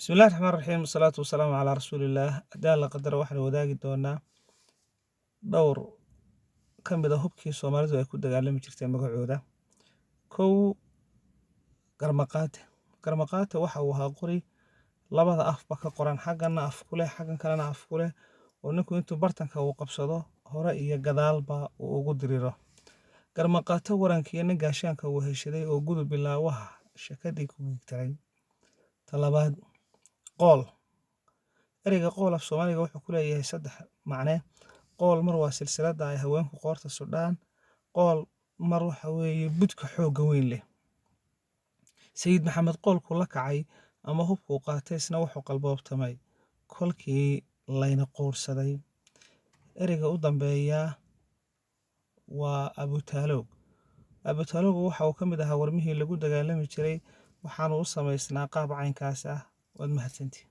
بسم الله الرحمن الرحيم والصلاة والسلام على رسول الله hadaan la qadaro waxaan wadaagi doonaa dhowr ka mid ah hubkii Soomaalidu ay ku dagaalami jirtay magacooda. Kow Garmaqaate waxa uu ahaa qori labada afba ka qoran, xaggana af ku leh xaggan kalena af ku leh, oo ninku intuu bartanka uu qabsado hore iyo gadaalba uu ugu diriro. Garmaqaate warankiina gaashaanka uu heshaday oo gudub bilaawaha shakadii ku gigtaray. Talabaad qool ereyga qool af Soomaaliga wuxuu ku leeyahay saddex macne. Qool mar waa silsiladda ay haweenku qoorta sudhaan. Qool mar waxa weeye budka xoogga weyn leh. Sayid Maxamed qoolku la kacay ama hubku qaatay isna wuxuu qalboobtamay kolkii layna quursaday. Ereyga u dambeeya waa Abutaaloog. Abutaaloog waxa uu ka mid ahaa warmihii lagu dagaalami jiray, waxaana u samaysnaa qaab caynkaas ah. Waad mahadsantihiin.